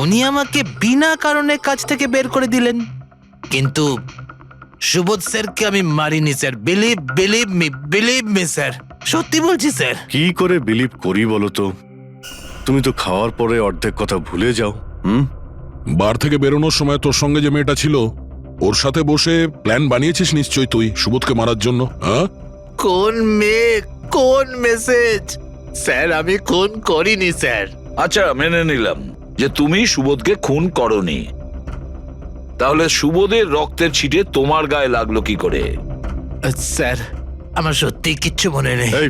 উনি আমাকে বিনা কারণে কাজ থেকে বের করে দিলেন, কিন্তু সুবোধ স্যারকে আমি মারিনি স্যার। বিলিভ মি স্যার, সত্যি বলছি স্যার। কি করে বিলিভ করি বলো তো? তুমি তো খাওয়ার পরে অর্ধেক কথা ভুলে যাও। বার থেকে বেরোনোর সময় তোর সঙ্গে যে মেয়েটা ছিল, ওর সাথে বসে প্ল্যান বানিয়েছিস নিশ্চয়ই তুই সুবোধকে মারার জন্য, হ্যাঁ? কোন মেয়ে, কোন মেসেজ? স্যার আমি খুন করিনি স্যার। আচ্ছা, মেনে নিলাম যে তুমি সুবোধকে খুন করনি, তাহলে সুবোধের রক্তের ছিটে তোমার গায়ে লাগলো কি করে? স্যার আমার সত্যি কিচ্ছু মনে নেই। এই,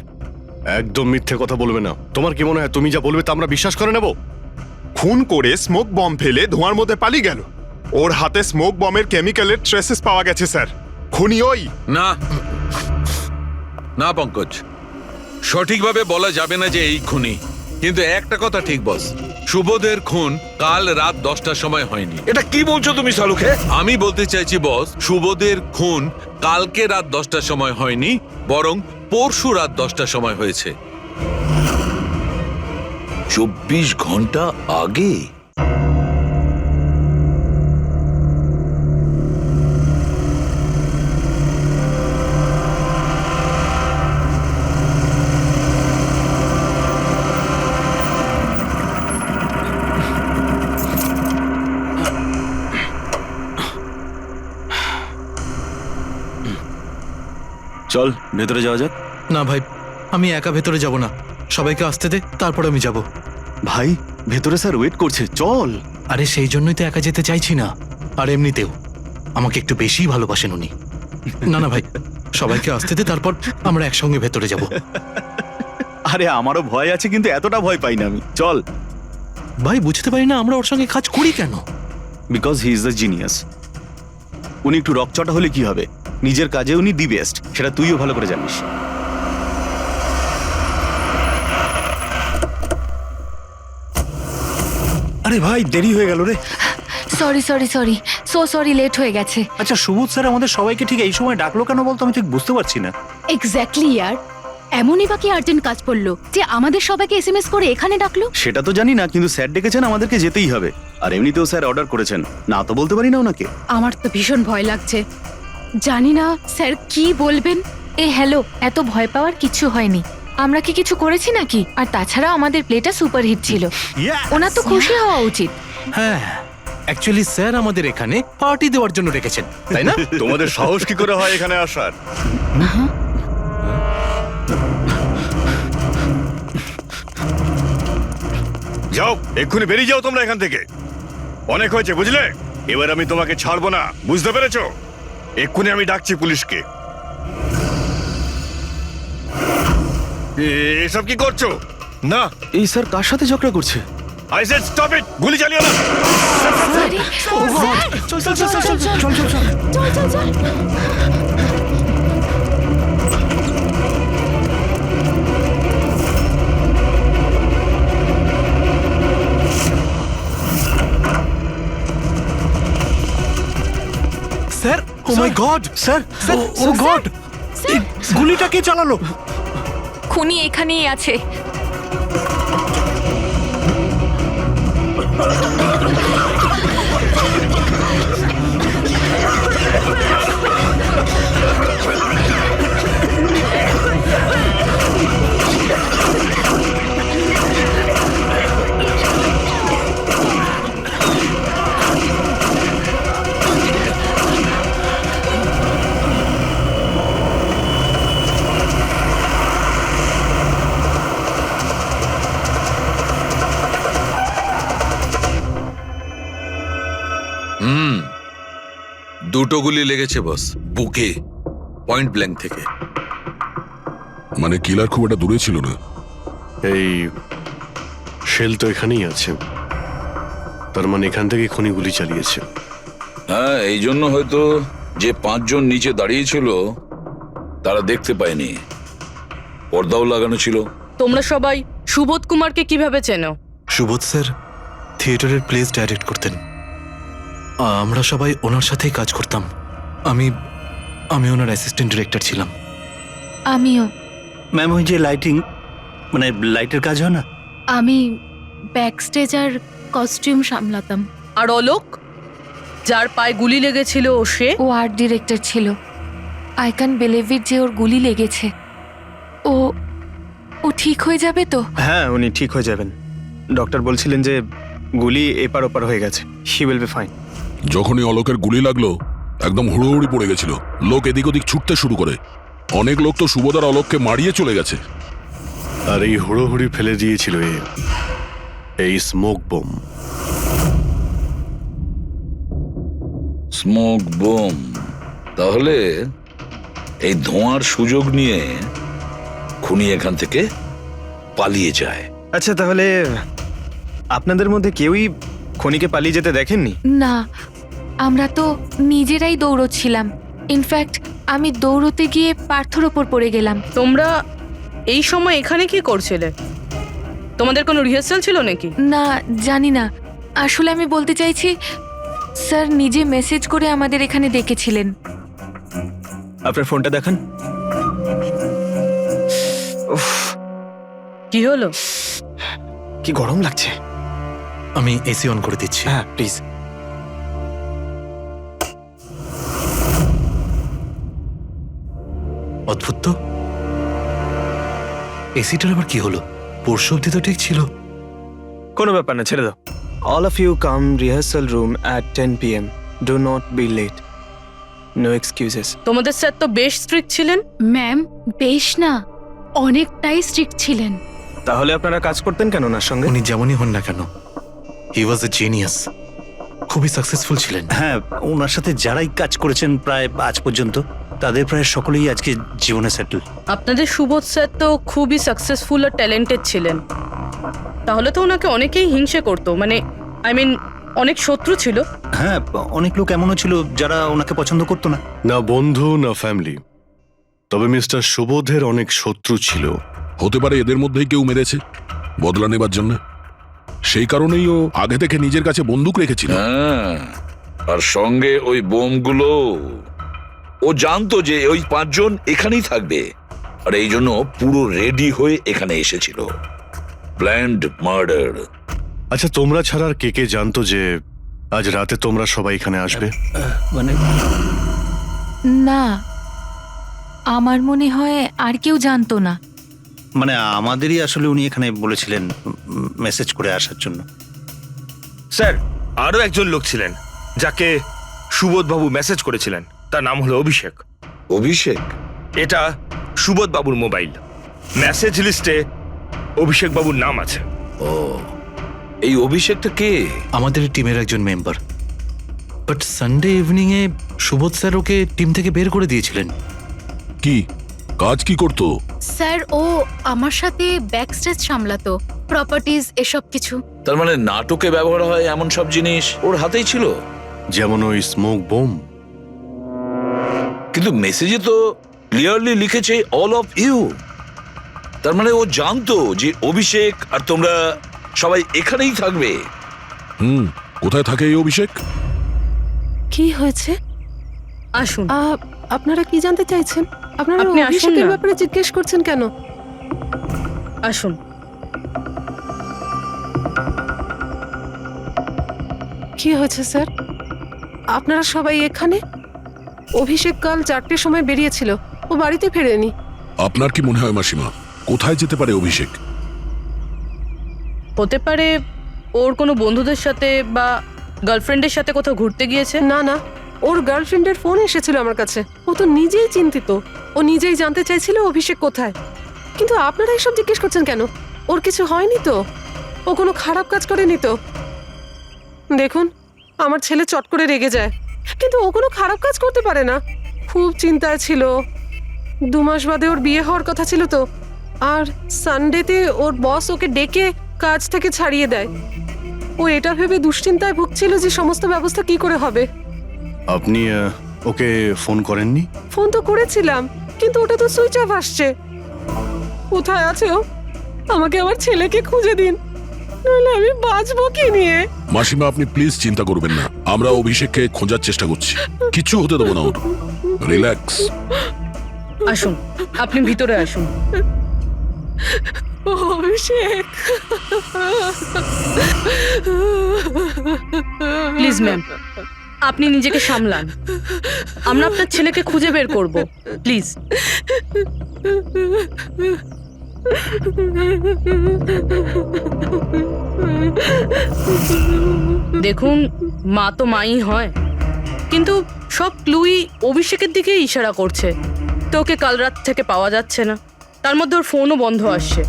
একদম মিথ্যে কথা বলবে না। তোমার কি মনে হয় তুমি যা বলবে তা আমরা বিশ্বাস করে নেব? খুন করে স্মোক বম ফেলে ধোঁয়ার মধ্যে পালিয়ে গেল। ওর হাতে স্মোক বমের কেমিক্যালের ট্রেসেস পাওয়া গেছে স্যার। খুনি ওই। না না পঙ্কজ, সঠিকভাবে বলা যাবে না যে এই খুনি, কিন্তু একটা কথা ঠিক বস, সুবোধের খুন কাল রাত 10টার সময় হয়নি। এটা কি বলছো তুমি সালুকে? আমি বলতে চাইছি বস, সুবোধের খুন কালকে রাত 10টার সময় হয়নি, বরং পরশু রাত 10টার সময় হয়েছে। 24 ঘন্টা আগে? চল ভেতরে যাওয়া যাক। না ভাই, আমি একা ভেতরে যাব না, সবাইকে আসতে দে, তারপর আমি যাব। ভাই ভেতরে স্যার ওয়েট করছে, চল। আরে সেই জন্যই তো একা যেতে চাইছি না, আর এমনিতেও আমাকে একটু বেশি ভালোবাসেন উনি। না না ভাই, সবাইকে আসতে দে, তারপর আমরা একসঙ্গে ভেতরে যাব। আরে আমারও ভয় আছে, কিন্তু এতটা ভয় পাই না আমি, চল। ভাই বুঝতে পারি না আমরা ওর সঙ্গে কাজ করি কেন। Because he is the genius. উনি একটু রকচটা হলে কি হবে, নিজের কাজে উনি দি বেস্ট, সেটা তুইও ভালো করে জানিস। আরে ভাই দেরি হয়ে গেল রে। সরি লেট হয়ে গেছে। আচ্ছা সুবোধ স্যার আমাদের সবাইকে ঠিক এই সময় ডাকলো কেন বলতো, আমি ঠিক বুঝতে পারছি না। এক্স্যাক্টলি ইয়ার, এমনই বা কি আর্জেন্ট কাজ পড়লো যে আমাদের সবাইকে এসএমএস করে এখানে ডাকলো? সেটা তো জানি না, কিন্তু স্যার ডেকেছেন, আমাদেরকে যেতেই হবে। আর এমনিতেও স্যার অর্ডার করেছেন, না তো বলতে পারি না ওনাকে। আমার তো ভীষণ ভয় লাগছে, জানি না স্যার কি বলবেন। হ্যালো, এত ভয় পাওয়ার কিছু হয়নি। আমরা কি কিছু করেছি নাকি? আর তাছাড়া আমাদের প্লেটা সুপারহিট ছিল, ওনার তো খুশি হওয়া উচিত। হ্যাঁ, অ্যাকচুয়ালি স্যার আমাদের এখানে পার্টি দেওয়ার জন্য রেখেছেন, তাই না? তোমাদের সাহস কি করে হয় এখানে আসার? যাও, এক্ষুনি বেরিয়ে যাও তোমরা এখান থেকে। অনেক হয়েছে বুঝলে, এবার আমি তোমাকে ছাড়বো না, বুঝতে পেরেছো? এক্ষুনি আমি ডাকছি পুলিশকে। এসব কি করছো? না, এই স্যার কার সাথে ঝগড়া করছে? আই সেড স্টপ ইট, গুলি চালিও না। চল চল চল চল চল চল চল চল। স্যার, ও মাই গড স্যার, ও গড, গুলিটা কে চালালো? খুনি এখানেই আছে। দুটো গুলি লেগেছে বস, বুকে, পয়েন্ট ব্ল্যাঙ্ক থেকে। মানে কিলার খুব একটা দূরে ছিল না। এই শেল তো এখানেই আছে, তার মানে এখান থেকে খুনি গুলি চালিয়েছে। হ্যাঁ, এই জন্য হয়তো যে 5 জন নিচে দাঁড়িয়েছিল তারা দেখতে পায়নি, পর্দাও লাগানো ছিল। তোমরা সবাই সুবোধ কুমারকে কিভাবে চেনো? সুবোধ স্যার থিয়েটারের প্লেস ডাইরেক্ট করতেন, আমরা সবাই ওনার সাথেই কাজ করতাম। আমি ওনার অ্যাসিস্ট্যান্ট ডিরেক্টর ছিলাম। আমিও। ম্যাম ওই যে লাইটিং, মানে লাইটের কাজ হয় না? আমি ব্যাক স্টেজ আর কস্টিউম সামলাতাম। আর অলোক, যার পায়ে গুলি লেগেছিল, সে? ও আর্ট ডিরেক্টর ছিল। আই ক্যান বিলিভ ইট যে ওর গুলি লেগেছে। ও ও ঠিক হয়ে যাবে তো? হ্যাঁ, উনি ঠিক হয়ে যাবেন। ডক্টর বলছিলেন যে গুলি এপার ওপার হয়ে গেছে, হি উইল বি ফাইন। যখনই অলোকের গুলি লাগলো একদম হুড়োহুড়ি পড়ে গেছিল, লোক এদিক ওদিক ছুটতে শুরু করে। অনেক লোক তো সুবোধার অলোককে মারিয়ে চলে গেছে। আর এই হুড়োহুড়ি ফেলে দিয়েছিল এই স্মোক বোম। Smoke bomb. তাহলে এই ধোঁয়ার সুযোগ নিয়ে খুনি এখান থেকে পালিয়ে যায়। আচ্ছা, তাহলে আপনাদের মধ্যে কেউই খনিকে পালিয়ে যেতে দেখেননি? না, আমরা তো নিজেরাই দৌড়চ্ছিলাম। ইনফ্যাক্ট আমি দৌড়তে গিয়ে পার্থর ওপর পড়ে গেলাম। তোমরা এই সময় এখানে কি করছিলে? তোমাদের কোনো রিহার্সাল ছিল নাকি? না, জানি না। আসলে আমি বলতে চাইছি, স্যার নিজে মেসেজ করে আমাদের এখানে ডেকেছিলেন। আপনার ফোনটা দেখান। উফ, কি হলো? কি গরম লাগছে। আমি এসি অন করে দিচ্ছি। হ্যাঁ, প্লিজ। অদ্ভুত তো, এসিটার আবার কি হলো? পরশু অব্দি তো ঠিক ছিল। কোনো ব্যাপার না, ছেড়ে দাও। All of you come rehearsal room at 10 PM. Do not be late. No excuses. তোমাদের স্যার তো বেশ স্ট্রিক্ট ছিলেন। ম্যাম, বেশ না, অনেকটাই স্ট্রিক্ট ছিলেন। তাহলে আপনারা কাজ করতেন কেন ওনার সঙ্গে? উনি যেমনই হন না কেন, হি ওয়াজ এ জিনিয়াস। খুবই সাকসেসফুল ছিলেন। হ্যাঁ, ওনার সাথে যারাই কাজ করেছেন প্রায় আজ পর্যন্ত, তাদের প্রায় সকলেই আজকে জীবনে সেটেল। আপনাদের সুবোধ স্যার তো খুবই সাকসেসফুল আর ট্যালেন্টেড ছিলেন। তাহলে তো ওনাকে অনেকেই হিংসে করতো, মানে আই মিন অনেক শত্রু ছিল। হ্যাঁ, অনেক লোক এমনও ছিল যারা ওনাকে পছন্দ করতো না। না বন্ধু না ফ্যামিলি, তবে মিস্টার সুবোধের অনেক শত্রু ছিল। হতে পারে এদের মধ্যেই কেউ মেরেছে বদলা নেবার জন্য। সেই কারণেই ও আগে থেকে নিজের কাছে বন্দুক রেখেছিল। হ্যাঁ, আর সঙ্গে ওই বোমগুলো। ও জানতো যে ওই 5 জন এখানেই থাকবে, আর এই জন্য পুরো রেডি হয়ে এখানে এসেছিল। Planned murder. আচ্ছা, তোমরা ছাড়া আর কে কে জানতো যে আজ রাতে তোমরা সবাই এখানে আসবে? মানে না, আমার মনে হয় আর কেউ জানতো না। মানে আমাদেরই আসলে উনি এখানে বলেছিলেন মেসেজ করে আসার জন্য। স্যার, আরো একজন লোক ছিলেন যাকে সুবোধ বাবু মেসেজ করেছিলেন। তার নাম হলো অভিষেক। অভিষেক? এটা সুবোধ বাবুর মোবাইল। মেসেজ লিস্টে অভিষেক বাবুর নাম আছে। ও, এই অভিষেকটা কে? আমাদের টিমের একজন member. But Sunday evening A Subodh sir okay team থেকে বের করে দিয়েছিলেন। কি কাজ কি করতো? স্যার, ও আমার সাথে ব্যাক স্টেজ সামলাতো, প্রপার্টিজ এসব কিছু। তার মানে নাটকে ব্যবহার হয় এমন সব জিনিস ওর হাতেই ছিল। যেমন ওই স্মোক বোম। কিন্তু মেসেজে তো ক্লিয়ারলি লিখেছে অল অফ ইউ। তার মানে ও জানতো যে অভিষেক আর তোমরা সবাই এখানেই থাকবে। কোথায় থাকে এই অভিষেক? কি হয়েছে? আসুন। আপনারা কি জানতে চাইছেন? আপনারা আপনি আসুন অভিষেকের না। ব্যাপারে জিজ্ঞেস করছেন কেন? আসুন। কি হয়েছে স্যার? আপনারা সবাই এখানে? অভিষেক কাল 4টের সময় বেরিয়েছিল, ও বাড়িতে ফেরেনি। আপনার কি মনে হয় মাসিমা, কোথায় যেতে পারে অভিষেক? হতে পারে ওর কোনো বন্ধুদের সাথে বা গার্লফ্রেন্ডের সাথে কোথাও ঘুরতে গিয়েছে। না না, ওর গার্লফ্রেন্ডের ফোন এসেছিল আমার কাছে। ও তো নিজেই চিন্তিত, ও নিজেই জানতে চাইছিল অভিষেক কোথায়। কিন্তু আপনারা এসব জিজ্ঞেস করছেন কেন? ওর কিছু হয়নি তো? ও কোনো খারাপ কাজ করেনি তো? দেখুন, আমার ছেলে চট করে রেগে যায়, কিন্তু ও কোনো খারাপ কাজ করতে পারে না। খুব চিন্তায় ছিল। 2 মাস বাদে ওর বিয়ে হওয়ার কথা ছিল তো। আর সানডেতে ওর বস ওকে ডেকে কাজ থেকে ছাড়িয়ে দেয়। ও এটা ভেবে দুশ্চিন্তায় ভুগছিল যে সমস্ত ব্যবস্থা কি করে হবে। আপনি ওকে ফোন করেননি? ফোন তো করেছিলাম, কিন্তু ওটা তো সুইচ অফ আসছে। কোথায় আছে ও? আমাকে আমার ছেলেকে খুঁজে দিন, নইলে আমি বাঁচবো কি নিয়ে? মাসিমা, আপনি প্লিজ চিন্তা করবেন না, আমরা অভিষেককে খোঁজার চেষ্টা করছি। কিচ্ছু হতে দেবো না ওর। রিল্যাক্স। আসুন, আপনি ভিতরে আসুন। অভিষেক প্লিজ ম্যাম, আপনি নিজেকে সামলান। আমরা আপনার ছেলেকে খুঁজে বের করব, প্লিজ। দেখুন, মা তো মাই হয়, কিন্তু সব ক্লুই অভিষেকের দিকে ইশারা করছে। তো ওকে কাল রাত থেকে পাওয়া যাচ্ছে না, তার মধ্যে ওর ফোনও বন্ধ আসছে।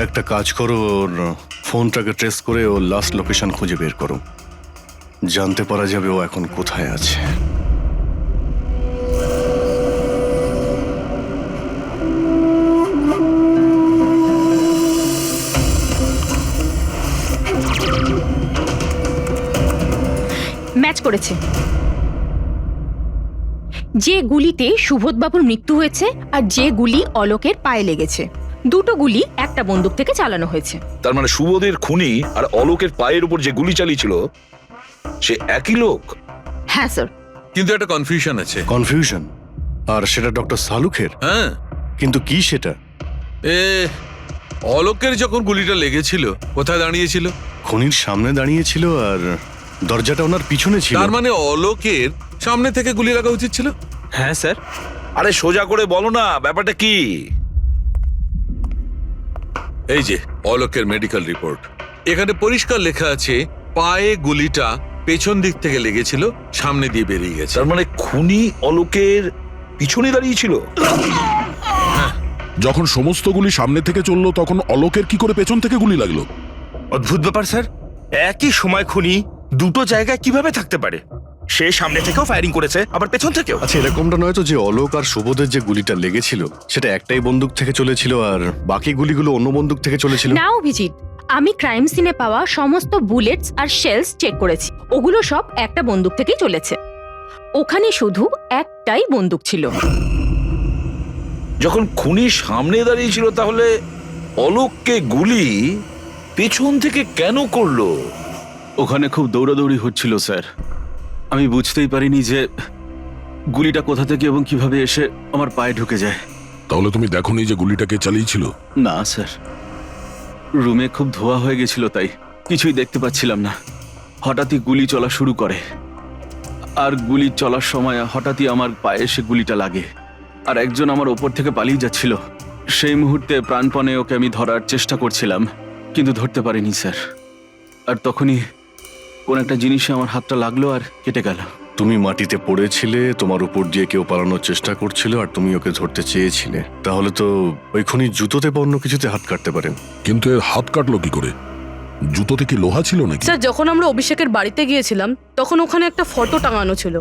একটা কাজ করো, ওর ফোনটাকে ট্রেস করে ওর লাস্ট লোকেশন খুঁজে বের করো। জানতে পারা যাবে ও এখন কোথায় আছে। ম্যাচ করেছে। যে গুলিতে সুবোধবাবুর মৃত্যু হয়েছে আর যে গুলি অলোকের পায়ে লেগেছে, দুটো গুলি একটা বন্দুক থেকে চালানো হয়েছে। তার মানে সুবোধের খুনি আর অলোকের পায়ের উপর যে গুলি চালিয়েছিল সে একই লোক। হ্যাঁ স্যার। কিন্তু একটা কনফিউশন আছে। কনফিউশন? আর সেটা ডক্টর সালুখের? হ্যাঁ। কিন্তু কি সেটা? অলোকের যখন গুলিটা লেগেছিল কোথায় দাঁড়িয়েছিল? খনির সামনে দাঁড়িয়েছিল আর দরজাটা ওনার পিছনে ছিল। তার মানে অলোকের সামনে থেকে গুলি লাগা উচিত ছিল। হ্যাঁ স্যার। আরে সোজা করে বলো না, ব্যাপারটা কি? এই যে অলোকের মেডিকেল রিপোর্ট, এখানে পরিষ্কার লেখা আছে পায়ে গুলিটা পেছন দিক থেকে লেগেছিল, সামনে দিয়ে বেরিয়ে গেছে। তার মানে খুনি অলোকের পিছনে দাঁড়িয়েছিল। যখন সমস্ত গুলি সামনে থেকে চললো তখন অলোকের কি করে পেছন থেকে গুলি লাগলো? অদ্ভুত ব্যাপার স্যার, একই সময় খুনি দুটো জায়গায় কিভাবে থাকতে পারে? সে সামনে থেকেও ফায়ারিং করেছে, আবার পেছন থেকেও। আচ্ছা, এরকমটা নয় তো যে অলোক আর সুবোধের যে গুলিটা লেগেছিল সেটা একটাই বন্দুক থেকে চলেছিল আর বাকি গুলিগুলো অন্য বন্দুক থেকে চলেছিল? না অভিজিৎ, আমি ক্রাইম সিনে পাওয়া সমস্ত বুলেটস আর শেলস চেক করেছি, ওগুলো সব একটা বন্দুক থেকেই চলেছে। ওখানে শুধু একটাই বন্দুক ছিল। যখন খুনি সামনে দাঁড়িয়েছিল তাহলে অলোককে গুলি পেছন থেকে কেন করলো? ওখানে খুব দৌড়াদৌড়ি হচ্ছিল স্যার, আমি বুঝতেই পারিনি যে গুলিটা কোথা থেকে এবং কিভাবে এসে আমার পায়ে ঢুকে যায়। তাহলে তুমি দেখোনি যে গুলিটাকে চালিয়েছিল? না স্যার, রুমে খুব ধোয়া হয়ে গেছিল, তাই কিছুই দেখতে পাচ্ছিলাম না। হঠাৎই গুলি চলা শুরু করে, আর গুলি চলার সময় হঠাৎই আমার পায়ে এসে গুলিটা লাগে, আর একজন আমার ওপর থেকে পালিয়ে যাচ্ছিল। সেই মুহূর্তে প্রাণপণে ওকে আমি ধরার চেষ্টা করছিলাম, কিন্তু ধরতে পারিনি স্যার। আর তখনই কোন একটা জিনিসে আমার হাতটা লাগলো আর কেটে গেল। তুমি মাটিতে পড়েছিলে, তোমার উপর দিয়ে কেউ পালানোর চেষ্টা করছিল আর তুমি ওকে ধরতে চেয়েছিলে। তাহলে তো ওই খুনি জুতোতে বা অন্য কিছুতে হাত কাটতে পারেন। কিন্তু এর হাত কাটলো কি করে? জুতোতে কি লোহা ছিল নাকি? স্যার, যখন আমরা অভিষেকের বাড়িতে গিয়েছিলাম তখন ওখানে একটা ফটো টাঙানো ছিল,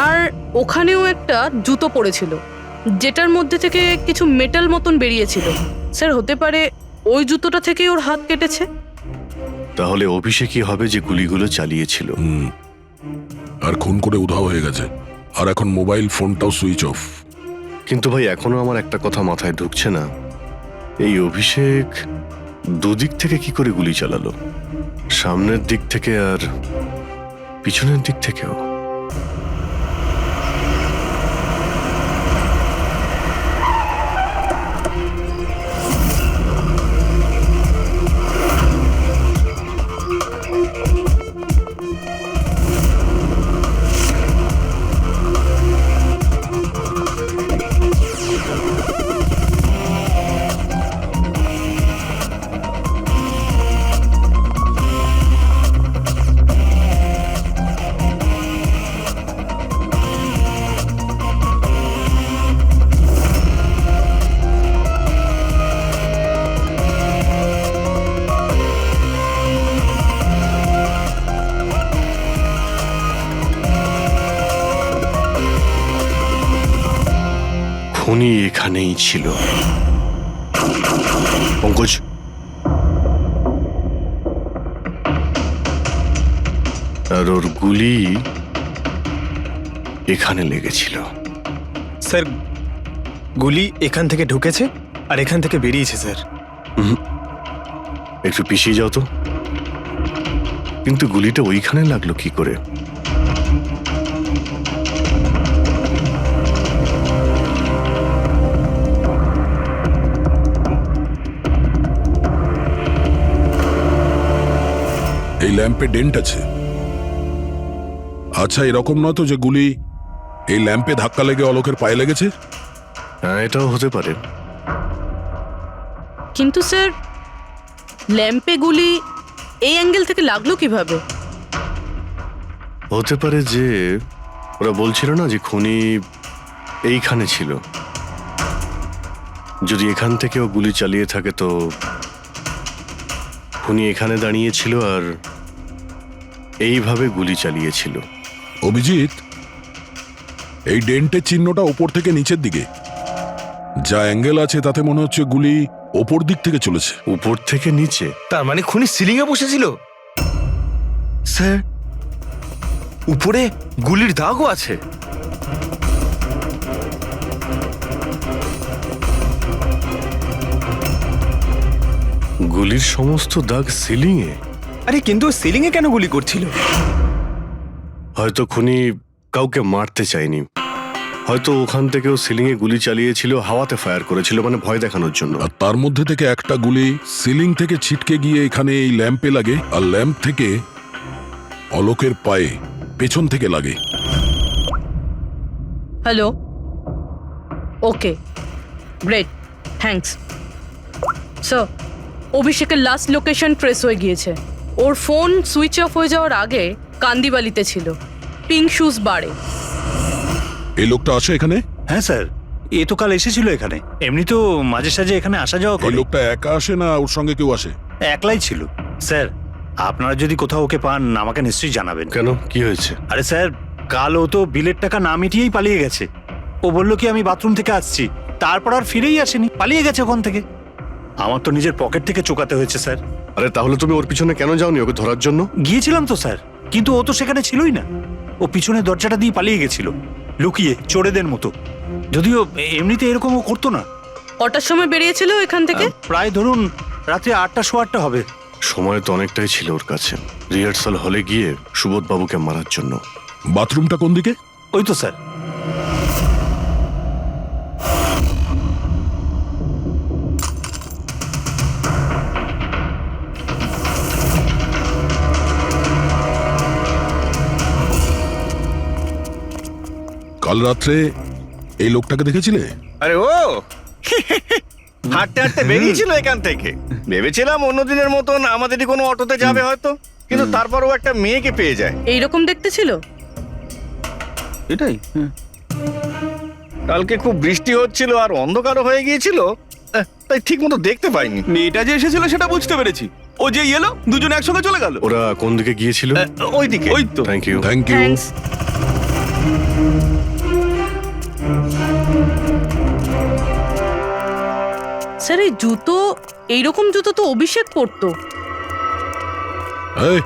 আর ওখানেও একটা জুতো পড়েছিল যেটার মধ্যে থেকে কিছু মেটাল মতন বেরিয়েছিল। স্যার, হতে পারে ওই জুতোটা থেকেই ওর হাত কেটেছে। তাহলে অভিষেকই হবে যে গুলিগুলো চালিয়েছিল। আর খুন করে উধাও হয়ে গেছে, আর এখন মোবাইল ফোনটাও সুইচ অফ। কিন্তু ভাই, এখনো আমার একটা কথা মাথায় ঢুকছে না, এই অভিষেক দুদিক থেকে কি করে গুলি চালালো? সামনের দিক থেকে আর পিছনের দিক থেকেও। খুনি এখানেই ছিল। পঙ্কজ, আর ওর গুলি এখানে লেগেছিল। স্যার, গুলি এখান থেকে ঢুকেছে আর এখান থেকে বেরিয়েছে স্যার। একটু পিছিয়ে যাও তো। কিন্তু গুলিটা ওইখানে লাগলো কি করে? এই ল্যাম্পে ডেন্ট আছে। আচ্ছা, এরকম নয় তো যে গুলি এই ল্যাম্পে ধাক্কা লেগে অলোকের পায়ে লেগেছে? হ্যাঁ, এটাও হতে পারে। কিন্তু স্যার ল্যাম্পে গুলি এই অ্যাঙ্গেল থেকে লাগলো কিভাবে? হতে পারে যে ওরা বলছিল না যে খুনি এইখানে ছিল। যদি এখান থেকে ও গুলি চালিয়ে থাকে তো খুনি এখানে দাঁড়িয়েছিল আর এইভাবে গুলি চালিয়েছিল। অভিজিৎ, এই ডেন্টের চিহ্নটা ওপর থেকে নিচের দিকে, যা অ্যাঙ্গেল আছে তাতে মনে হচ্ছে গুলি ওপর দিক থেকে চলেছে। উপর থেকে নিচে? তার মানে খুনি সিলিং এ বসেছিল। স্যার, উপরে গুলির দাগও আছে। গুলির সমস্ত দাগ সিলিং এ? আরে কিন্তু সিলিং এ কেন গুলি করছিল? হয়তো খুনি কাউকে মারতে চায়নি, হয়তো ওখান থেকেও সিলিং এ গুলি চালিয়েছিল, হাওয়াতে ফায়ার করেছিল, মানে ভয় দেখানোর জন্য। আর তার মধ্যে থেকে একটা গুলি সিলিং থেকে ছিটকে গিয়ে এখানে এই ল্যাম্পে লাগে, আর ল্যাম্প থেকে অলোকের পায়ে পেছন থেকে লাগে। হ্যালো, ওকে, গ্রেট, থ্যাঙ্কস স্যার। অভিষেকের লাস্ট লোকেশন ট্রেস হয়ে গিয়েছে। ওর ফোন সুইচ অফ হয়ে যাওয়ার আগে কান্দিবালিতে ছিল, পিঙ্ক শুজ বারে। এই লোকটা আসে এখানে? হ্যাঁ স্যার, এ তো কাল এসেছিল এখানে। এমনি তো মাঝে সাঝে এখানে আসা যাওয়া এই করে। লোকটা একা আসে না ওর সঙ্গে কেউ আসে? একলাই ছিল। স্যার, আপনারা যদি কোথাও ওকে পান আমাকে নিশ্চয়ই জানাবেন। কেন, কি হয়েছে? আরে স্যার, কাল ও তো বিলের টাকা না মিটিয়েই পালিয়ে গেছে। ও বললো কি আমি বাথরুম থেকে আসছি, তারপর আর ফিরেই আসেনি, পালিয়ে গেছে ওখান থেকে। আমার তো নিজের পকেট থেকে চোকাতে হয়েছে স্যার। আরে তাহলে তুমি ওর পিছনে কেন যাওনি ওকে ধরার জন্য? গিয়েছিলাম তো স্যার, কিন্তু ও তো সেখানে ছিলই না। ও পিছনের দরজাটা দিয়ে পালিয়ে গেছিল, লুকিয়ে, চোরেদের মতো। যদিও এমনিতে এরকম ও করতো না। কটার সময় বেরিয়েছিল এখান থেকে? প্রায় ধরুন রাত্রে 8টা, 8:15 হবে। সময় তো অনেকটাই ছিল ওর কাছে, রিহার্সাল হলে গিয়ে সুবোধ বাবুকে মারার জন্য। বাথরুমটা কোন দিকে? ওই তো স্যার। কাল রাত্রে এই লোকটাকে দেখেছিলে? আরে ও হাঁটতে হাঁটতে বেরিয়েছিল এখান থেকে। ভেবেছিলাম অন্যদিনের মতন আমাদেরই কোনো অটোতে যাবে হয়তো, কিন্তু তারপর ও একটা মেয়েকে পেয়ে যায়। এইরকম দেখতে ছিল? এটাই। কালকে খুব বৃষ্টি হচ্ছিল আর অন্ধকারও হয়ে গিয়েছিল, তাই ঠিক মতো দেখতে পাইনি। মেয়েটা যে এসেছিল সেটা বুঝতে পেরেছি। ও যে এলো, দুজনে একসঙ্গে চলে গেল। ওরা কোন দিকে গিয়েছিল? ওইদিকে। ওই তো। Thank you. Thank you. Thanks. Sir, এই জুতো, এইরকম জুতো তো অভিষেক পরতো। এই,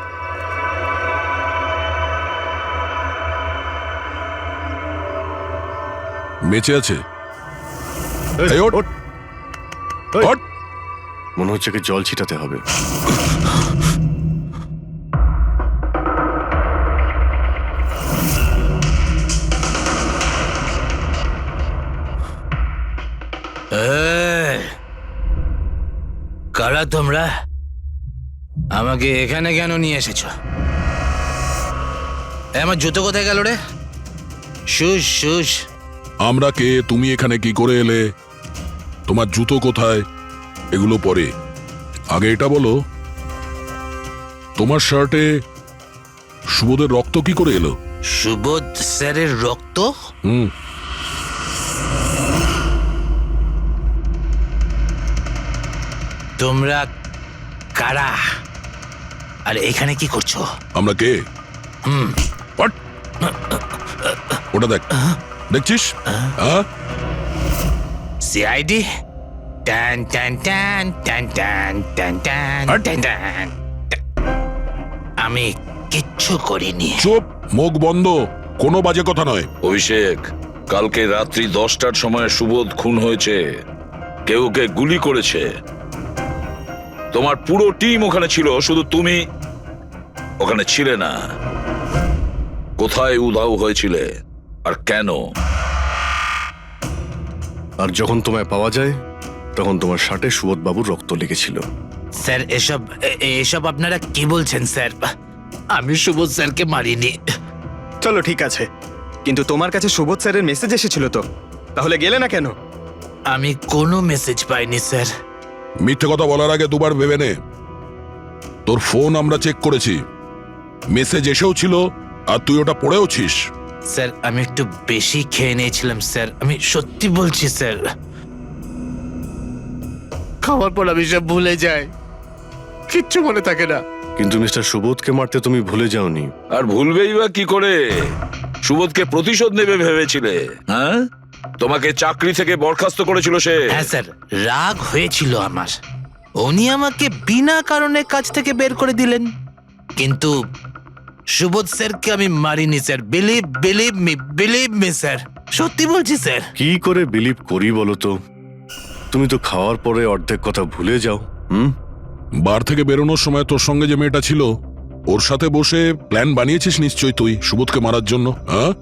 বেঁচে আছে? এই, ওঠ, ওঠ। মনে হচ্ছে কি জল ছিটাতে হবে। কারা তোমরা? আমাকে এখানে কেন নিয়ে এসেছো? আমার জুতো কোথায় গেল রে? Shoes, shoes. আমরা কে, তুমি এখানে কি করে এলে, তোমার জুতো কোথায়, এগুলো পরে। আগে এটা বলো, তোমার শার্টে সুবোধের রক্ত কি করে এলো? সুবোধ স্যারের রক্ত? হুম। তোমরা কারা আর এখানে কি করছো? আমরা কে? হুম, What? ওটা দেখ, দেখছিস? সিআইডি? টান টান টান টান টান টান টান টান টান। আমি কিচ্ছু করিনি। চুপ, মুখ বন্ধ, কোনো বাজে কথা নয়। অভিষেক, কালকে রাত্রি 10টার সময় সুবোধ খুন হয়েছে। কেউ ওকে গুলি করেছে। তোমার পুরো টিম ওখানে ছিল, শুধু তুমি ওখানে ছিলে না। কোথায় উধাও হয়েছিলে আর কেন? আর যখন তোমায় পাওয়া যায় তখন তোমার শার্টে সুবোধ বাবুর রক্ত লেগেছিল। স্যার এসব আপনারা কি বলছেন স্যার? আমি সুবোধ স্যারকে মারিনি। চলো ঠিক আছে, কিন্তু তোমার কাছে সুবোধ স্যারের মেসেজ এসেছিল তো, তাহলে গেলে না কেন? আমি কোনো মেসেজ পাইনি স্যার। মিথ্যে কথা বলার আগে দুবার ভেবে নে। তোর ফোন আমরা চেক করেছি, মেসেজ এসেও ছিল আর তুই ওটা পড়েওছিস। স্যার আমি একটু বেশি খেয়ে নিয়েছিলাম স্যার, আমি সত্যি বলছি স্যার। খাওয়ার পর আমি সব ভুলে যাই, কিচ্ছু মনে থাকে না। কিন্তু মিস্টার সুবোধকে মারতে তুমি ভুলে যাওনি। আর ভুলবেই বা কি করে? সুবোধকে প্রতিশোধ নেবে ভেবেছিলে? হ্যাঁ, তোমাকে চাকরি থেকে বরখাস্ত করেছিল সে। হ্যাঁ স্যার, রাগ হয়েছিল আমার। উনি আমাকে বিনা কারণে কাজ থেকে বের করে দিলেন, কিন্তু সুবোধ স্যারকে আমি মারিনি স্যার। বিলিভ মি স্যার, সত্যি বলছি স্যার। কি করে বিলিভ করি বলো তো? তুমি তো খাওয়ার পরে অর্ধেক কথা ভুলে যাও। বার থেকে বেরোনোর সময় তোর সঙ্গে যে মেয়েটা ছিল, ওর সাথে বসে প্ল্যান বানিয়েছিস নিশ্চয়ই তুই সুবোধকে মারার জন্য। হ্যাঁ,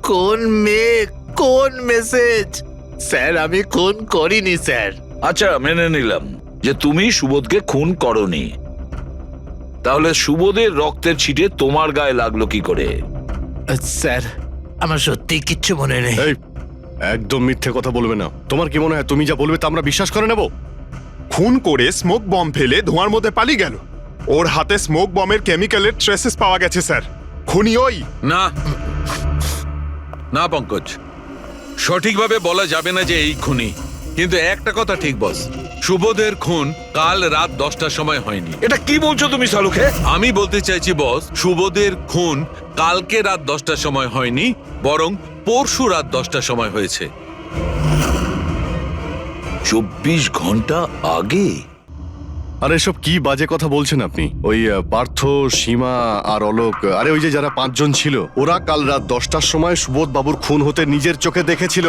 কোন মেয়ে, কোন মেসেজ? স্যার আমি খুন করিনি স্যার। আচ্ছা, মেনে নিলাম যে তুমি সুবোধকে খুন করনি, তাহলে সুবোধের রক্তের ছিটে তোমার গায়ে লাগলো কি করে? স্যার আমার সত্যি কিচ্ছু মনে নেই। এই, একদম মিথ্যে কথা বলবে না। তোমার কি মনে হয় তুমি যা বলবে তা আমরা বিশ্বাস করে নেব? খুন করে স্মোক বম্ব ফেলে ধোঁয়ার মধ্যে পালিয়ে গেল। ওর হাতে স্মোক বম্বের কেমিক্যালের ট্রেসেস পাওয়া গেছে স্যার। খুনি ওই। না না পঙ্কজ, সঠিকভাবে বলা যাবে না যে এই খুনি, কিন্তু একটা কথা ঠিক বস, সুবোধের খুন কাল রাত 10টার সময় হয়নি। এটা কি বলছো তুমি সালুকে? আমি বলতে চাইছি বস, সুবোধের খুন কালকে রাত 10টার সময় হয়নি, বরং পরশু রাত 10টার সময় হয়েছে। 24 ঘন্টা আগে? আরে এসব কি বাজে কথা বলছেন আপনি? ওই পার্থ, সীমা আর অলোক, আরে ওই যে যারা 5 জন ছিল, ওরা কাল রাত 10টার সময় সুবোধ বাবুর খুন হতে নিজের চোখে দেখেছিল।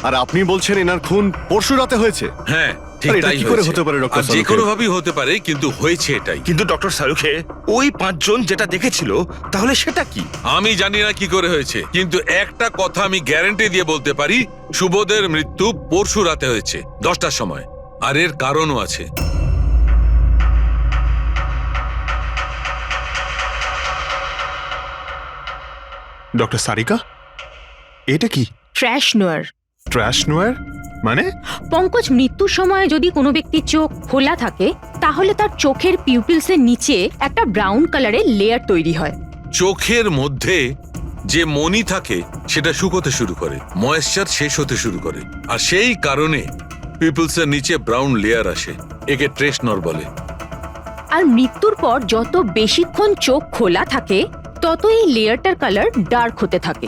আর আপনি বলছেন এনার খুন পরশু রাতে হয়েছে? হ্যাঁ ঠিক আরে এটা তাই কি করে হয়েছে। হতে পারে ডক্টর আর যে সালুখে? কোনো ভাবেই হতে পারে, কিন্তু হয়েছে এটাই। কিন্তু ডক্টর সালুখে, ওই 5 জন যেটা দেখেছিল, তাহলে সেটা কি? আমি জানি না কি করে হয়েছে, কিন্তু একটা কথা আমি গ্যারান্টি দিয়ে বলতে পারি, সুবোধের মৃত্যু পরশু রাতে হয়েছে 10টার সময়, আর এর কারণও আছে। ডক্টর সারিকা, এটা কি? ট্র্যাশ নোয়ার। ট্র্যাশ নোয়ার মানে? পঙ্কজ, মৃত্যুর সময় যদি কোনো ব্যক্তির চোখ খোলা থাকে, তাহলে তার চোখের পিউপিলসের নিচে একটা ব্রাউন কালারের লেয়ার তৈরি হয়। চোখের মধ্যে যে মনি থাকে সেটা শুকোতে শুরু করে, ময়েশ্চার শেষ হতে শুরু করে, আর সেই কারণে পিপলসের নিচে ব্রাউন লেয়ার আসে। একে ট্রেশ নর বলে। আর মৃত্যুর পর যত বেশিক্ষণ চোখ খোলা থাকে, তত এই লেয়ারটার কালার ডার্ক হতে থাকে।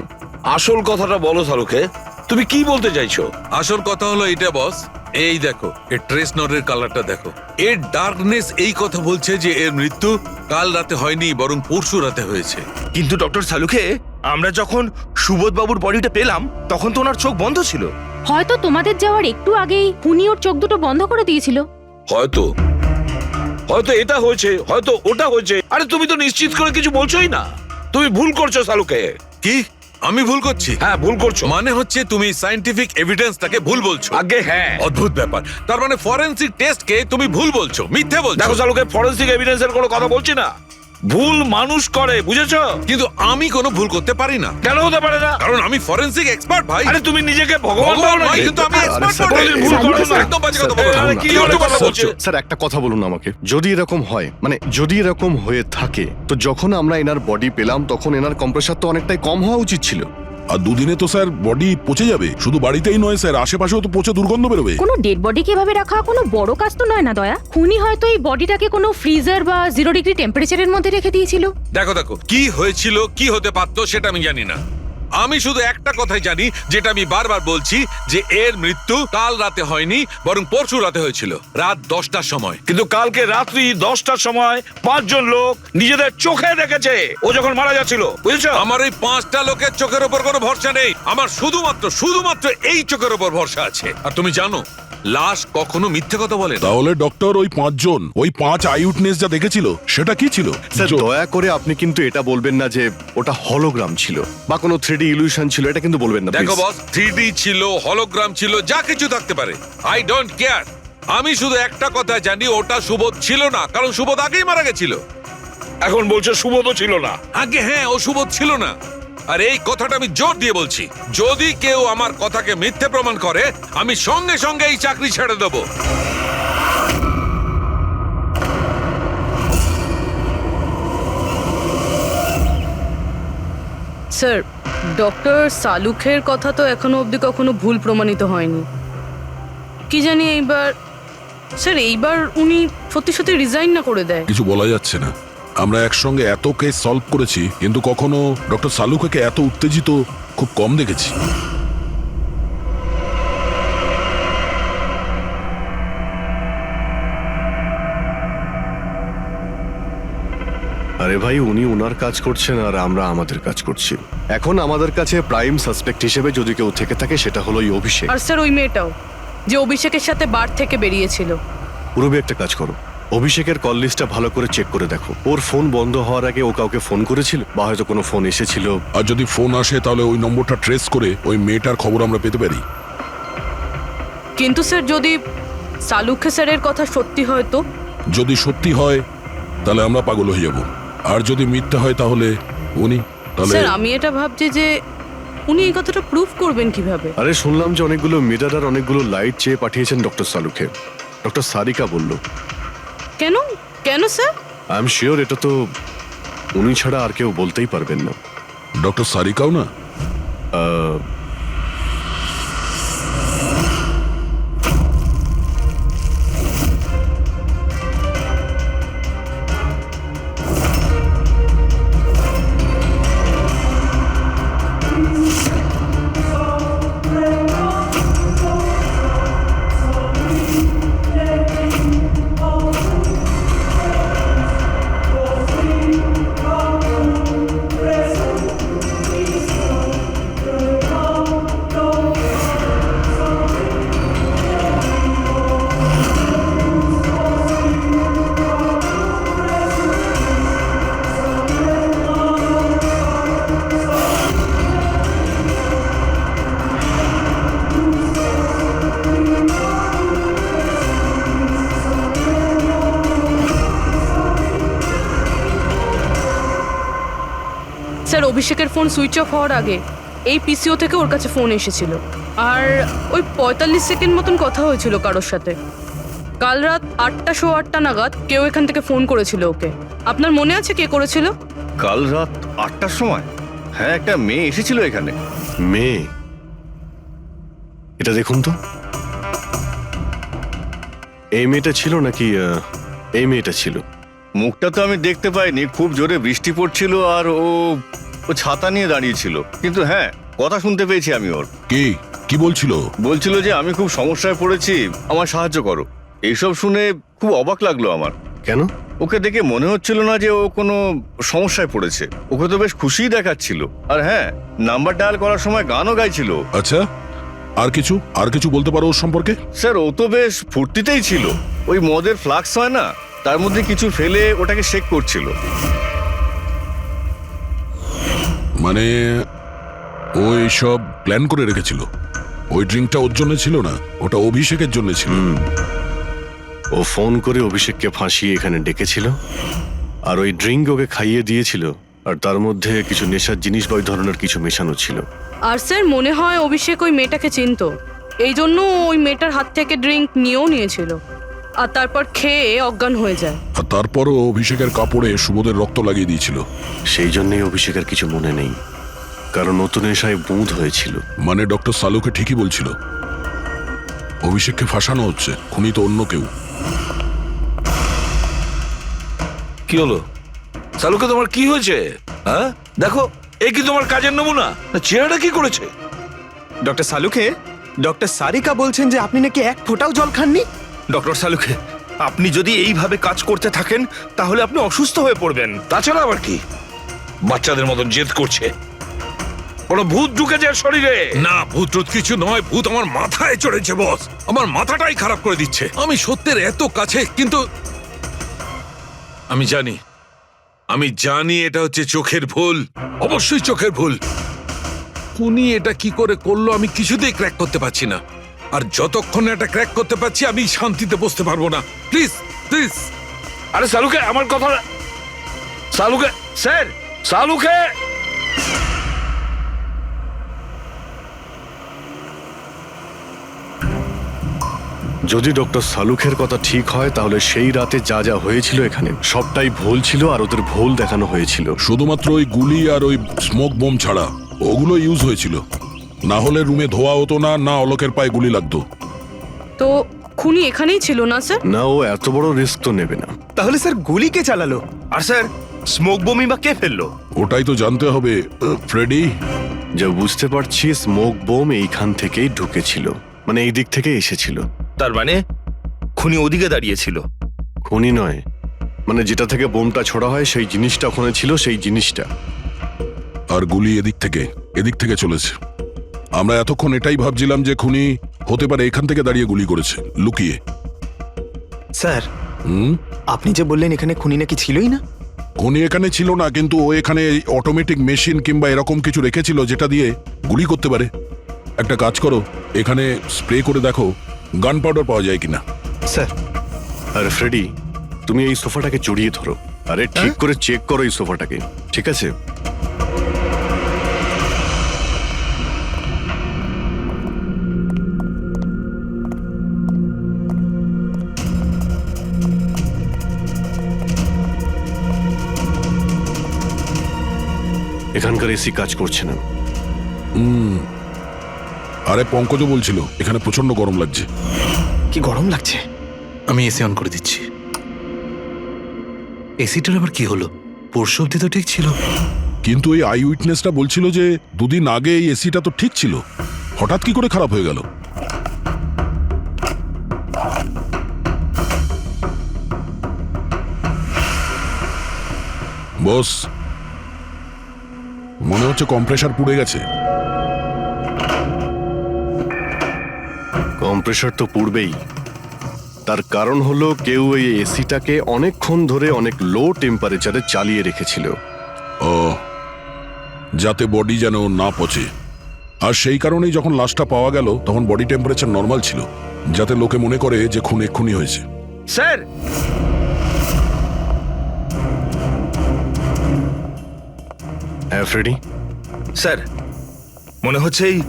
আসল কথাটা বলো সালুকে, তুমি কি বলতে চাইছো? আসল কথা হলো এটা বস, এই দেখো, এর ট্রেস নরের কালারটা দেখো। এর ডার্কনেস এই কথা বলছে যে এর মৃত্যু কাল রাতে হয়নি, বরং পরশু রাতে হয়েছে। কিন্তু ডক্টর সালুখে, আমরা যখন সুবোধ বাবুর বডিটা পেলাম, তখন তো ওনার চোখ বন্ধ ছিল। হয়তো তোমাদের যাওয়ার একটু আগেই খুনি ওর চোখ দুটো বন্ধ করে দিয়েছিল। হয়তো এটা হয়েছে, হয়তো ওটা হয়েছে। আরে তুমি তো নিশ্চিত করে কিছু বলছোই না। তুমি ভুল করছো সালুকে। কি আমি ভুল করছি? হ্যাঁ, ভুল করছো। মানে হচ্ছে তুমি সায়েন্টিফিক এভিডেন্সটাকে ভুল বলছো। আগে হ্যাঁ, অদ্ভুত ব্যাপার। তার মানে ফরেনসিক টেস্টকে তুমি ভুল বলছো, মিথ্যে বলছো। দেখো সালুকে, ফরেনসিক এভিডেন্সের কোনো কথা বলছি না। ভুল মানুষ করে, বুঝেছো? কিন্তু আমি কোনো ভুল করতে পারি না। কেন হতে পারে না? কারণ আমি ফরেনসিক এক্সপার্ট ভাই। আরে তুমি নিজেকে ভগবান ভাবো নয়, নাকি? কিন্তু আমি এক্সপার্ট স্যার, বটে। ভুল করো না। একদম বাজে কথা বলো না। আরে কি ধরনের কথা বলছো? স্যার একটা কথা বলুন আমাকে, যদি এরকম হয়, মানে যদি এরকম হয়ে থাকে, তো যখন আমরা এনার বডি পেলাম তখন এনার কম্প্রেসার তো অনেকটাই কম হওয়া উচিত ছিল। আর দুদিনে তো স্যার বডি পচে যাবে। শুধু বাড়িতেই নয় স্যার, আশেপাশেও তো পচে দুর্গন্ধ বেরোবে। কোনো ডেড বডি কিভাবে রাখা কোনো বড় কাজ তো নয় না দয়া। খুনি হয়তো এই বডিটাকে কোনো ফ্রিজার বা 0 ডিগ্রি টেম্পারেচারের মধ্যে রেখে দিয়েছিল। দেখো কি হয়েছিল, কি হতে পারতো সেটা আমি জানি না। আমি শুধু একটা কথাই জানি, যেটা আমি বারবার বলছি, যে এর মৃত্যু কাল রাতে হয়নি, বরং পরশু রাতে হয়েছিল রাত 10টার সময়। কিন্তু কালকে রাত্রি 10টার সময় 5 জন লোক নিজেদের চোখে দেখেছে ও যখন মারা যাচ্ছিল, বুঝেছো? আমার এই 5টা লোকের চোখের উপর কোনো ভরসা নেই। আমার শুধুমাত্র এই চোখের উপর ভরসা আছে। আর তুমি জানো, লাশ কখনো মিথ্যে কথা বলে না। তাহলে ডক্টর ওই 5 জন, ওই 5 আই উইটনেস যা দেখেছিল সেটা কি ছিল? স্যার দয়া করে আপনি কিন্তু এটা বলবেন না যে ওটা হলোগ্রাম ছিল বা কোনো 3D ইলিউশন ছিল, এটা কিন্তু বলবেন না দেখো please। বস, 3D ছিল, হলোগ্রাম ছিল, যা কিছু থাকতে পারে, আই ডোন্ট কেয়ার। আমি শুধু একটা কথা জানি, ওটা সুবোধ ছিল না, কারণ সুবোধ আগেই মারা গেছিল। এখন বলছে সুবোধও ছিল না। আগে হ্যাঁ, ও সুবোধ ছিল না। আর এই কথাটা আমি জোর দিয়ে বলছি, যদি কেউ আমার কথাকে মিথ্যে প্রমাণ করে, আমি সঙ্গে সঙ্গে এই চাকরি ছেড়ে দেবো। স্যার, ডক্টর সালুখের কথা তো এখনো অবধি কখনো ভুল প্রমাণিত হয়নি। কি জানি এইবার উনি সত্যি সত্যি রিজাইন না করে দেয়। কিছু বলা যাচ্ছে না। আমরা একসঙ্গে এত কেস সলভ করেছি, কিন্তু কখনো ডক্টর সালুখাকে এত উত্তেজিত খুব কম দেখেছি। আরে ভাই, উনি ওনার কাজ করছেন আর আমরা আমাদের কাজ করছি। এখন আমাদের কাছে প্রাইম সাসপেক্ট হিসেবে যদি কেউ থেকে থাকে, সেটা হলো এই অভিষেক। আর স্যার, ওই মেয়েটাও যে অভিষেকের সাথে বার থেকে বেরিয়েছিল। পুরবি, একটা কাজ করো, অভিষেকের কল লিস্টটা ভালো করে চেক করে দেখো। ওর ফোন বন্ধ হওয়ার আগে ও কাউকে ফোন করেছিল, বা হয়তো কোনো ফোন এসেছিল। আর যদি ফোন আসে, তাহলে ওই নম্বরটা ট্রেস করে ওই মেয়েটার খবর আমরা পেতে পারি। কিন্তু স্যার, যদি সালুখে স্যারের কথা সত্যি হয় তো? যদি সত্যি হয় তাহলে আমরা পাগল হয়ে যাব, আর যদি মিথ্যা হয় তাহলে উনি, তাহলে স্যার, আমি এটা ভাবছি যে উনি এই কথাটা প্রুফ করবেন কিভাবে? আরে শুনলাম যে অনেকগুলো মিটার আর অনেকগুলো লাইট চেয়ে পাঠিয়েছেন ডক্টর সালুখে। ডক্টর সারিকা বলল। কেন কেন স্যার? আই এম শিওর এটা তো উনি ছাড়া আর কেউ বলতেই পারবেন না। ডক্টর সারিকাও না? স্যার, অভিষেকের ফোন সুইচ অফ হওয়ার আগে এই পিসিও থেকে ওর কাছে ফোন এসেছিল, আর ওই 45 সেকেন্ড মতন কথা হয়েছিল কারোর সাথে। কাল রাত 8:08 নাগাদ কেউ এখান থেকে ফোন করেছিল ওকে। আপনার মনে আছে কে করেছিল? কাল রাত 8টার সময়? হ্যাঁ, একটা মেয়ে এসেছিল এখানে। মেয়ে? এটা দেখুন তো, এই মেয়েটা ছিল নাকি এই মেয়েটা ছিল? মুখটা তো আমি দেখতে পাইনি, খুব জোরে বৃষ্টি পড়ছিল আর ও ছাতা নিয়ে দাঁড়িয়েছিল। কিন্তু হ্যাঁ, কথা শুনতে পেয়েছি আমি ওর। কি বলছিল যে আমি খুব সমস্যায় পড়েছি, আমার সাহায্য করো। এইসব শুনে খুব অবাক লাগলো আমার। কেন? ওকে দেখে মনে হচ্ছিল না যে ও কোনো সমস্যায় পড়েছে। ওকে তো বেশ খুশিই দেখাচ্ছিল। আর হ্যাঁ, নাম্বার ডায়াল করার সময় গানও গাইছিল। আচ্ছা, আর কিছু বলতে পারো ওর সম্পর্কে? স্যার, ও তো বেশ ফুর্তিতেই ছিল। ওই মদের ফ্লাক্স হয় না, তার মধ্যে কিছু ফেলে ওটাকে শেক করছিল। মানে ও এইসব প্ল্যান করে রেখেছিল? ওই ড্রিঙ্কটা ওর জন্য ছিল না, ওটা অভিষেকের জন্য ছিল। ও ফোন করে অভিষেককে ফাঁসিয়ে এখানে ডেকেছিল, আর ওই ড্রিঙ্ক ওকে খাইয়ে দিয়েছিল, আর তার মধ্যে কিছু নেশার জিনিস বা ওই ধরনের কিছু মেশানো ছিল। আর স্যার, মনে হয় অভিষেক ওই মেয়েটাকে চিনতো, এই জন্য ওই মেয়েটার হাত থেকে ড্রিঙ্ক নিয়েছিল, আর তারপর খেয়ে অজ্ঞান হয়ে যায়। আর তারপরও অভিষেকের কাপড়ে সুবোধের রক্ত লাগিয়ে দিয়েছিল। সেই জন্যই অভিষেকের কিছু মনে নেই, কারণ নতুন নেশায় বুঁদ হয়েছিল। মানে ডক্টর সালুকে ঠিকই বলছিল, অভিষেককে ফাঁসানো হচ্ছে, খুনি তো অন্য কেউ। কি হলো সালুকে, তোমার কি হয়েছে? হ্যাঁ, দেখো, এ কি তোমার কাজের নমুনা? চেহারাটা কি করেছে? ডক্টর সালুখে, ডক্টর সারিকা বলছেন যে আপনি নাকি এক ফোঁটাও জল খাননি। ডক্টর সালুখে, আপনি যদি এইভাবে কাজ করতে থাকেন তাহলে আপনি অসুস্থ হয়ে পড়বেন। তাছাড়া আবার কি বাচ্চাদের মতন জেদ করছে? কোনো ভূত ঢুকেছে শরীরে? না, ভূত টুত কিছু নয়, ভূত আমার মাথায় চড়েছে বস। আমার মাথাটাই খারাপ করে দিচ্ছে। আমি সত্যের এত কাছে, কিন্তু আমি জানি এটা হচ্ছে চোখের ভুল, অবশ্যই চোখের ভুল। উনি এটা কি করে করলো আমি কিছুতেই ক্র্যাক করতে পারছি না। আর যতক্ষণ না এটা ক্র্যাক করতে পারছি আমি শান্তিতে বসতে পারবো না। Please please. আরে সালুকে আমার কথা, সালুকে স্যার, সালুকে। যদি ডক্টর সালুখের কথা ঠিক হয় তাহলে সেই রাতে যা যা হয়েছিল এখানে সবটাই ভুল ছিল আর ওদের ভুল দেখানো হয়েছিল। শুধুমাত্র ওই গুলি আর ওই স্মোক বোম ছাড়া ওগুলো ইউজ হয়েছিল, না হলে রুমে ধোয়া হতো না, না অলোকের পায়ে গুলি লাগতো। তো খুনি এখানেই ছিল না স্যার? না, ও এত বড় রিস্ক তো নেবে না। তাহলে স্যার গুলি কে চালালো? আর স্যার স্মোক বোমই বা কে ফেললো? ওটাই তো জানতে হবে ফ্রেডি। যা বুঝতে পারছি স্মোক বোম এইখান থেকেই ঢুকেছিল, মানে এই দিক থেকে এসেছিল। তার মানে খুনি ওদিকে দাঁড়িয়েছিল? খুনি নয়, মানে যেটা থেকে বোমটা ছোড়া হয় সেই জিনিসটা ওখানে ছিল, সেই জিনিসটা। আর গুলি এদিক থেকে চলেছে। আমরা এতক্ষণ এটাই ভাবছিলাম যে খুনি হতে পারে এখান থেকে দাঁড়িয়ে গুলি করেছে লুকিয়ে। স্যার, আপনি যে বললেন এখানে খুনি নাকি ছিলই না? খুনি এখানে ছিল না, কিন্তু ও এখানে অটোমেটিক মেশিন কিংবা এরকম কিছু রেখেছিল যেটা দিয়ে গুলি করতে পারে। একটা কাজ করো, এখানে স্প্রে করে দেখো গান পাউডার পাওয়া যায় কিনা। স্যার। আর ফ্রেডি, তুমি এই সোফাটাকে জড়িয়ে ধরো, আরে ঠিক করে চেক করো এই সোফাটাকে, ঠিক আছে? এখানকার এসি কাজ করছে না। আরে পঙ্কজও বলছিল এখানে প্রচন্ড গরম লাগছে। কি গরম লাগছে? আমি এসি অন করে দিচ্ছি। এসিটার আবার কি হলো? পরশু অব্দি তো ঠিক ছিল। কিন্তু এই আই উইটনেসটা বলছিল যে দুদিন আগে এই এসিটা তো ঠিক ছিল, হঠাৎ কি করে খারাপ হয়ে গেল? বস, মনে হচ্ছে কম্প্রেসার পুড়ে গেছে। কম্প্রেসার তো পূর্বেই, তার কারণ হলো কেউ এই এসিটাকে অনেকক্ষণ ধরে অনেক লো টেম্পারেচারে চালিয়ে রেখেছিল। ও, যাতে বডি যেন না পচে। আর সেই কারণেই যখন লাশটা পাওয়া গেল তখন বডি টেম্পারেচার নর্মাল ছিল, যাতে লোকে মনে করে যে খুন এক্ষুনি হয়েছে। স্যার, হ্যাঁ ফ্রেডি। স্যার, মনে হচ্ছে এই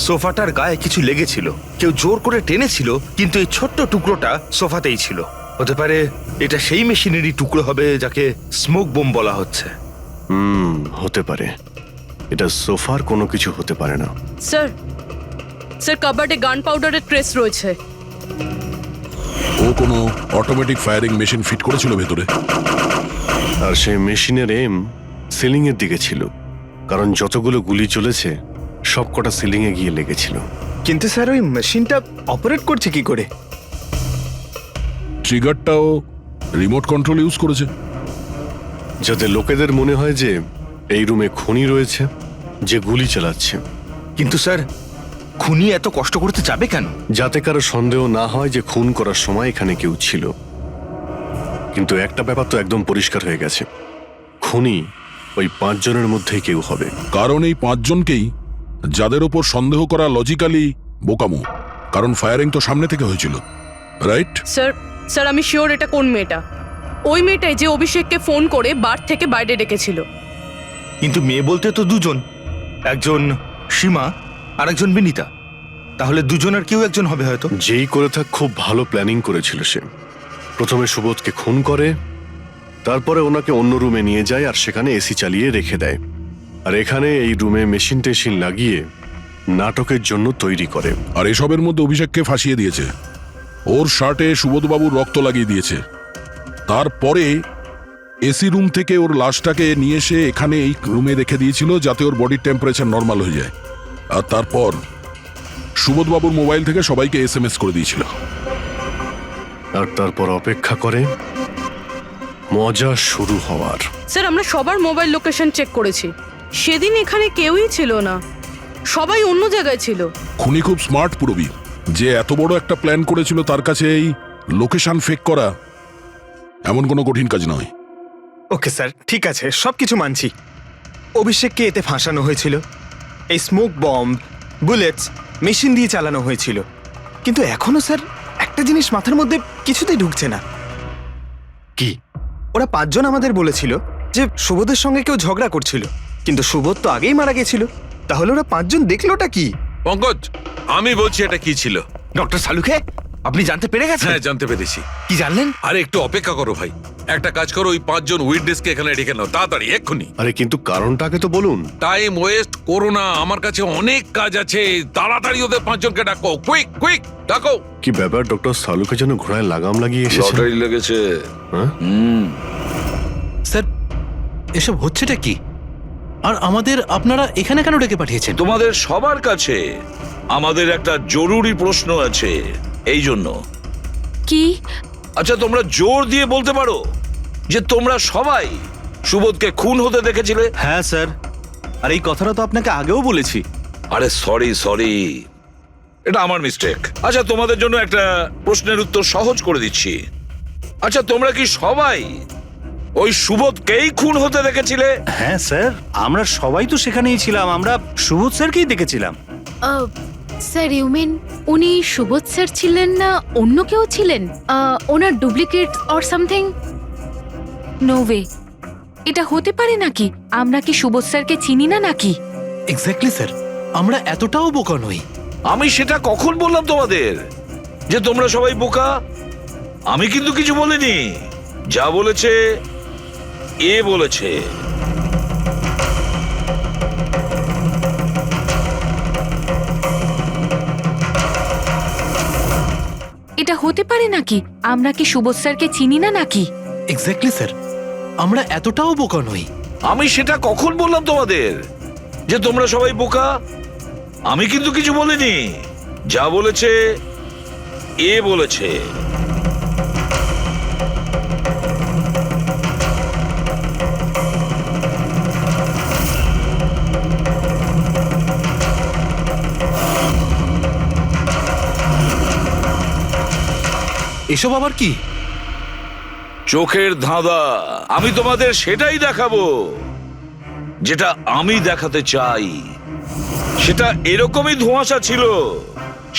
সোফাটার গায়ে কিছু লেগেছিল, কেউ জোর করে টেনেছিল, কিন্তু এই ছোট্ট টুকরোটা সোফাতেই ছিল। হতে পারে এটা সেই মেশিনেরই টুকরো হবে যাকে স্মোক বোম বলা হচ্ছে। হতে পারে। এটা সোফার কোনো কিছু হতে পারে না। স্যার, স্যার কাবার্ডে গান পাউডারের ট্রেস রয়েছে। ও কোনো অটোমেটিক ফায়ারিং মেশিন ফিট করেছিল ভেতরে। আর সেই মেশিনের এম সিলিং এর দিকে ছিল, কারণ যতগুলো গুলি চলেছে সবকটা সিলিং এ গিয়ে লেগেছিল। কিন্তু স্যার ওই মেশিনটা অপারেট করছে কি করে? ট্রিগারটাও রিমোট কন্ট্রোল ইউজ করেছে, যাতে লোকেদের মনে হয় যে এই রুমে খুনি রয়েছে যে গুলি চালাচ্ছে। কিন্তু স্যার, খুনি এত কষ্ট করতে যাবে কেন? যাতে কারো সন্দেহ না হয় যে খুন করার সময় এখানে কেউ ছিল। কিন্তু একটা ব্যাপার তো একদম পরিষ্কার হয়ে গেছে, খুনি ওই 5 জনের মধ্যেই কেউ হবে। কারণ এই 5 জনকেই যাদের ওপর সন্দেহ করা লজিক্যালি বোকামো, কারণ ফায়ারিং তো সামনে থেকে হয়েছিল, রাইট? স্যার, স্যার আমি শিওর এটা কোন মেয়েটা। ওই মেয়েটাই যে অভিষেককে ফোন করে বার থেকে বাইরে ডেকেছিল। কিন্তু মেয়ে বলতে তো দুজন, একজন সীমা আর একজন বিনীতা। তাহলে দুজনের কেউ একজন হবে হয়তো। যেই করে থাক খুব ভালো প্ল্যানিং করেছিল সে। প্রথমে সুবোধকে খুন করে, তারপরে ওনাকে অন্য রুমে নিয়ে যায় আর সেখানে এসি চালিয়ে রেখে দেয়। আর এখানে এই রুমে মেশিন টেশিন লাগিয়ে নাটকের জন্য তৈরি করে। আর এসবের মধ্যে অভিষেককে ফাঁসিয়ে দিয়েছে, ওর শার্টে সুবোধবাবুর রক্ত লাগিয়ে দিয়েছে। তারপরে এসি রুম থেকে ওর লাশটাকে নিয়ে এসে এখানে এই রুমে রেখে দিয়েছিল যাতে ওর বডির টেম্পারেচার নর্মাল হয়ে যায়। আর তারপর সুবোধবাবুর মোবাইল থেকে সবাইকে SMS করে দিয়েছিল। আর তারপর অপেক্ষা করে মজা শুরু হওয়ার। স্যার আমরা সবার মোবাইল লোকেশন চেক করেছি, সেদিন এখানে কেউই ছিল না, সবাই অন্য জায়গায় ছিল। খুনি খুব স্মার্ট পুরবী, যে এত বড় একটা প্ল্যান করেছিল তার কাছে এই লোকেশন ফেক করা এমন কোনো কঠিন কাজ নয়। ওকে স্যার, ঠিক আছে, সবকিছু মানছি। অভিষেককে এতে ফাঁসানো হয়েছিল, এই স্মোক বম্ব, বুলেটস মেশিন দিয়ে চালানো হয়েছিল। কিন্তু এখনো স্যার একটা জিনিস মাথার মধ্যে কিছুতেই ঢুকছে না। কি? ওরা 5 জন আমাদের বলেছিল যে সুবোধের সঙ্গে কেউ ঝগড়া করছিল, কিন্তু সুবোধ তো আগেই মারা গেছিল। তাহলে ওরা 5 জন দেখলোটা কি? পঙ্কজ, আমি বলছি এটা কি ছিল। ডক্টর সালুকে আপনি জানতে পেরে গেছেন? হ্যাঁ, জানতে পেরেছি। কি জানলেন? আরে একটু অপেক্ষা করো ভাই, একটা কাজ করো, ওই 5 জন উইটনেসকে এখানে ডেকে নাও তাড়াতাড়ি, এক্ষুনি। আরে কিন্তু কারণটাকে তো বলুন। টাইম ওয়েস্ট করো না, আমার কাছে অনেক কাজ আছে। তাড়াতাড়ি ওদের 5 জনকে ডাকো, কুইক কুইক ডাকো। কি ব্যাপার, ডক্টর সালুকে যেন ঘোড়ায় লাগাম লাগিয়ে এসেছে। লটারি লেগেছে। হ্যাঁ? স্যার, এসব হচ্ছেটা কি? আর আমাদের আপনারা এখানে কেন ডেকে পাঠিয়েছেন? তোমাদের সবার কাছে আমাদের একটা জরুরি প্রশ্ন আছে, এই জন্য। কি? আচ্ছা, তোমরা জোর দিয়ে বলতে পারো যে তোমরা সবাই সুবোধকে খুন হতে দেখেছিলে? হ্যাঁ স্যার, আর এই কথাটা তো আপনাকে আগেও বলেছি। আরে সরি, এটা আমার মিস্টেক। আচ্ছা, তোমাদের জন্য একটা প্রশ্নের উত্তর সহজ করে দিচ্ছি। আচ্ছা, তোমরা কি সবাই ওই সুবোধকেই খুন হতে দেখেছিলে? হ্যাঁ স্যার, আমরা সবাই তো সেখানেই ছিলাম, আমরা সুবোধ স্যারকেই দেখেছিলাম। স্যার, ইউ মিন উনি সুবোধ স্যার ছিলেন না অন্য কেউ ছিলেন? ওনার duplicate or something? No way, এটা হতে পারে নাকি? আমরা কি সুবোধ স্যারকে চিনি না নাকি? এক্স্যাক্টলি স্যার, আমরা এতটাও বোকা নই। আমি সেটা কখন বললাম তোমাদের যে তোমরা সবাই বোকা? আমি কিন্তু কিছু বলিনি। যা বলেছে এ বলেছে। এটা হতে পারে নাকি? আমরা কি সুবোধ স্যারকে চিনি না নাকি? এক্স্যাক্টলি স্যার, আমরা এতটাও বোকা নই। আমি সেটা কখন বললাম তোমাদের যে তোমরা সবাই বোকা? আমি কিন্তু কিছু বলিনি। যা বলেছে এ বলেছে। এসব আবার কি? চোখের ধাঁধা। আমি তোমাদের সেটাই দেখাবো যেটা আমি দেখাতে চাই। সেটা এরকমই ধোঁয়াশা ছিল।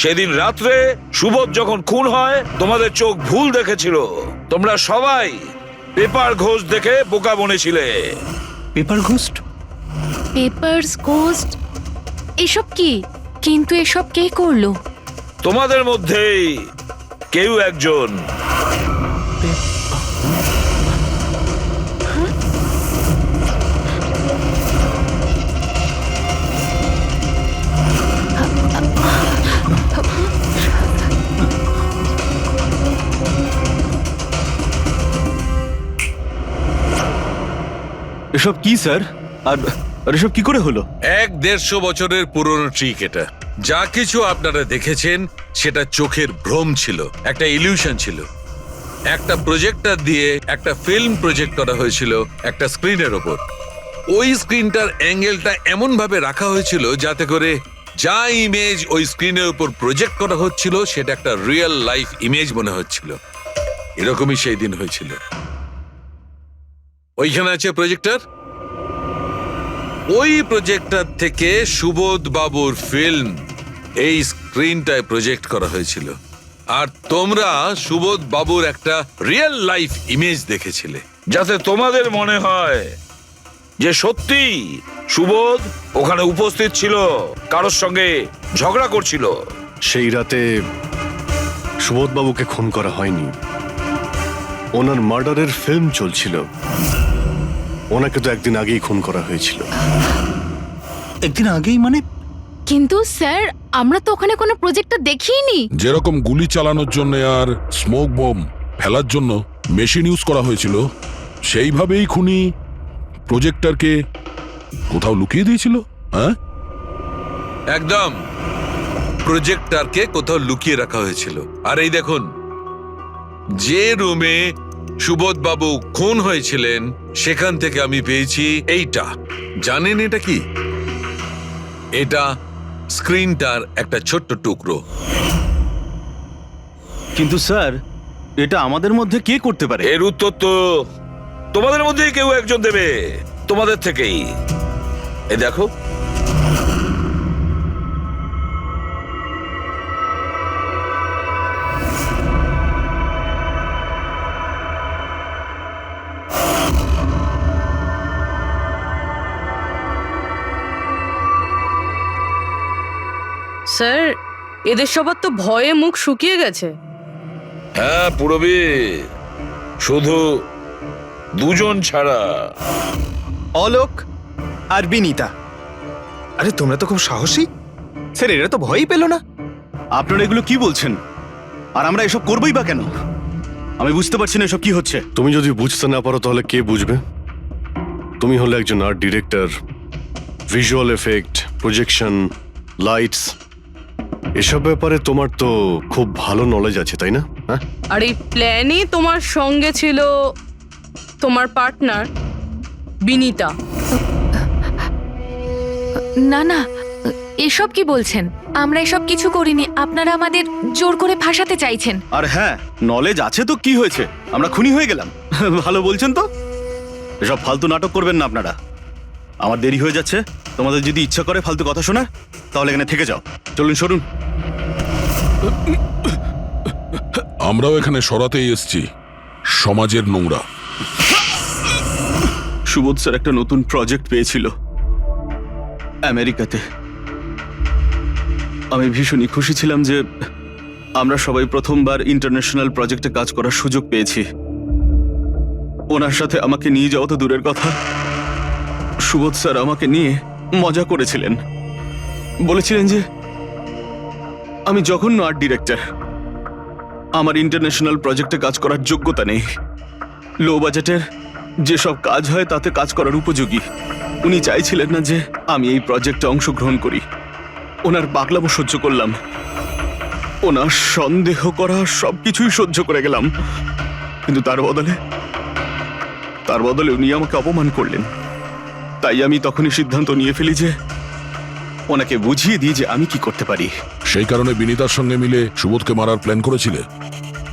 সেদিন রাত্রে সুবোধ যখন খুন হয়, তোমাদের চোখ ভুল দেখেছিল। তোমরা সবাই পেপার ঘোষ দেখে বোকা বনেছিলে। Paper ghost? Papers ghost? এসব কি? কিন্তু এসব কে করলো? তোমাদের মধ্যেই কেউ একজন। এসব কি স্যার? আর এসব কি করে হলো? 150 বছরের পুরনো ট্রিক এটা। যা কিছু আপনারা দেখেছেন সেটা চোখের ভ্রম ছিল, একটা ইলিউশন ছিল। একটা প্রজেক্টর দিয়ে একটা ফিল্ম প্রজেক্ট করা হয়েছিল একটা স্ক্রিনের ওপর। ওই স্ক্রিনটার অ্যাঙ্গেলটা এমন ভাবে রাখা হয়েছিল যাতে করে যা ইমেজ ওই স্ক্রিনের উপর প্রজেক্ট করা হচ্ছিল সেটা একটা রিয়েল লাইফ ইমেজ মনে হচ্ছিল। এরকমই সেই দিন হয়েছিল। ওইখানে আছে প্রজেক্টর। ওই প্রজেক্টর থেকে সুবোধ বাবুর ফিল্ম এই স্ক্রিনটায় প্রজেক্ট করা হয়েছিল, আর তোমরা সুবোধ বাবুর একটা রিয়েল লাইফ ইমেজ দেখেছিলে। যাতে তোমাদের মনে হয় যে সত্যি সুবোধ ওখানে উপস্থিত ছিল, কারোর সঙ্গে ঝগড়া করছিল। সেই রাতে সুবোধবাবুকে খুন করা হয়নি, ওনার মার্ডারের ফিল্ম চলছিল। ওনাকে তো একদিন আগেই খুন করা হয়েছিল। একদিন আগেই মানে? কিন্তু স্যার, আমরা তো ওখানে কোনো প্রজেক্টর দেখিনি। যেরকম গুলি চালানোর জন্য আর স্মোক বম ফেলার জন্য মেশিন ইউজ করা হয়েছিল, সেইভাবেই খুনি প্রজেক্টরকে কোথাও লুকিয়ে দিয়েছিল। হ্যাঁ, একদম। প্রজেক্টরকে কোথাও লুকিয়ে রাখা হয়েছিল। আর এই দেখুন, যে রুমে সুবোধ বাবু খুন হয়েছিলেন সেখান থেকে আমি পেয়েছি এইটা। জানেন এটা কি? এটা স্ক্রিনটার একটা ছোট্ট টুকরো। কিন্তু স্যার, এটা আমাদের মধ্যে কে করতে পারে? এর উত্তর তো তোমাদের মধ্যেই কেউ একজন দেবে, তোমাদের থেকেই। এই দেখো, স্যার এদের সবার তো ভয়ে মুখ শুকিয়ে গেছে। হ্যাঁ পুরবী, শুধু দুজন ছাড়া। অলোক আর বিনীতা। আরে তোমরা তো খুব সাহসী স্যার, এরা তো ভয়ই পেল না। আপনারা এগুলো কি বলছেন? আর আমরা এসব করবোই বা কেন? আমি বুঝতে পারছি না এসব কি হচ্ছে। তুমি যদি বুঝতে না পারো তাহলে কে বুঝবে? তুমি হলে একজন art director, visual effect, projection, lights, এসব ব্যাপারে তোমার তো খুব ভালো নলেজ আছে, তাই না? হ্যাঁ, আর এই প্ল্যানে তোমার সঙ্গে ছিল তোমার পার্টনার বিনীতা। না না, এসব কি বলছেন? আমরা এসব কিছু করিনি। আপনারা আমাদের জোর করে ফাঁসাতে চাইছেন। আর হ্যাঁ, নলেজ আছে তো কি হয়েছে? আমরা খুনি হয়ে গেলাম? ভালো বলছেন তো। এসব ফালতু নাটক করবেন না আপনারা। আমার দেরি হয়ে যাচ্ছে। তোমাদের যদি ইচ্ছা করে ফালতু কথা শোনার, তাহলে এখানে থেকে যাও। চলুন, সরুন। আমরাও এখানে সরাতেই এসছি সমাজের নোংরা। সুবোধ স্যার একটা নতুন প্রজেক্ট পেয়েছিল আমেরিকাতে। আমি ভীষণই খুশি ছিলাম যে আমরা সবাই প্রথমবার ইন্টারন্যাশনাল প্রজেক্টে কাজ করার সুযোগ পেয়েছি। ওনার সাথে আমাকে নিয়ে যাওয়া তো দূরের কথা, সুবোধ স্যার আমাকে নিয়ে মজা করেছিলেন। বলেছিলেন যে আমি জঘন্য আর্ট ডিরেক্টর, আমার ইন্টারন্যাশনাল প্রজেক্টে কাজ করার যোগ্যতা নেই, লো বাজেটের যেসব কাজ হয় তাতে কাজ করার উপযোগী। উনি চাইছিলেন না যে আমি এই প্রজেক্টে অংশগ্রহণ করি। ওনার পাগলামো সহ্য করলাম, ওনার সন্দেহ করা সবকিছুই সহ্য করে গেলাম, কিন্তু তার বদলে উনি আমাকে অপমান করলেন। তাই আমি তখনই সিদ্ধান্ত নিয়ে ফেলি যে ওনাকে বুঝিয়ে দিই যে আমি কি করতে পারি। সেই কারণে বিনীতার সঙ্গে মিলে সুবোধকে মারার প্ল্যান করেছিলে?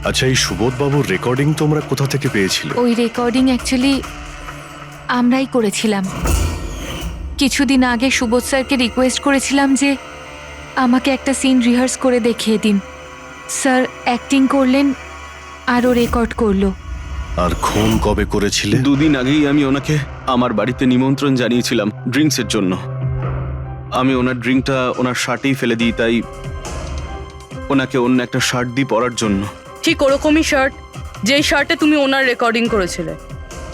আচ্ছা, এই সুবোধ বাবুর রেকর্ডিং তোমরা কোথা থেকে পেয়েছিলে? ওই রেকর্ডিং অ্যাকচুয়ালি আমরাই করেছিলাম। কিছুদিন আগে সুবোধ স্যারকে রিকোয়েস্ট করেছিলাম যে আমাকে একটা সিন রিহার্স করে দেখিয়ে দিন। স্যার অ্যাক্টিং করলেন আর ও রেকর্ড করলো। আর খুন কবে করেছিলে? 2 দিন আগেই আমি ওনাকে আমার বাড়িতে নিমন্ত্রণ জানিয়েছিলাম ড্রিঙ্কসের জন্য। আমি ওনার ড্রিঙ্কটা ওনার শার্টেই ফেলে দিই, তাই ওনাকে অন্য একটা শার্ট দিই পরার জন্য। ঠিক ওরকমই শার্ট যেই শার্টে তুমি ওনার রেকর্ডিং করেছিলে,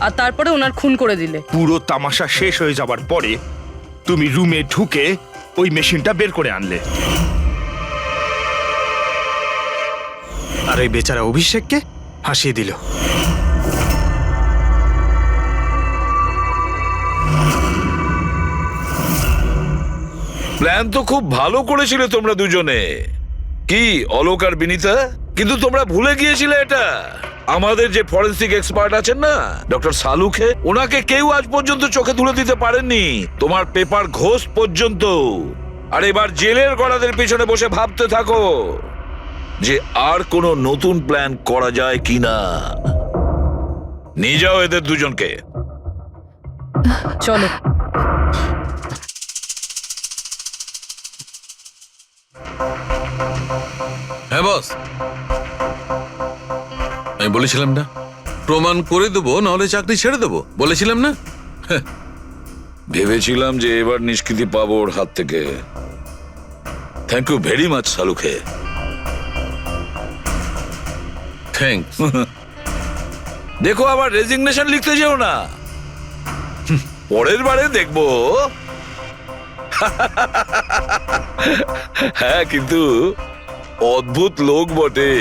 আর তারপরে ওনার খুন করে দিলে। পুরো তামাশা শেষ হয়ে যাবার পরে তুমি রুমে ঢুকে ওই মেশিনটা বের করে আনলে। আর ওই বেচারা অভিষেককে ফাঁসিয়ে দিল। প্ল্যান তো খুব ভালো করেছিলে তোমরা দুজনে, কি অলোক আর বিনীতা, কিন্তু তোমরা ভুলে গিয়েছিলে এটা। আমাদের যে ফরেন্সিক এক্সপার্ট আছেন না, ডক্টর সালুখে, ওনাকে কেউ আজ পর্যন্ত চোখে তুলে দিতে পারেননি, তোমার পেপার ঘোষ পর্যন্ত। আর এবার জেলের গড়াদের পিছনে বসে ভাবতে থাকো যে আর কোনো নতুন প্ল্যান করা যায় কিনা। নিয়ে যাও এদের দুজনকে। চলো। হ্যাঁ বস, আমি বলেছিলাম না প্রমাণ করে দেবো, নাহলে চাকরি ছেড়ে দেবো, বলেছিলাম না? ভেবেছিলাম যে এবার নিষ্কৃতি পাবো ওর হাত থেকে। Thank you very much Salukhe. Thanks. দেখো আবার রেজিগনেশন লিখতে যেও না, পরের বারে দেখবো। হ্যাঁ, কিন্তু অদ্ভুত লোক বটে।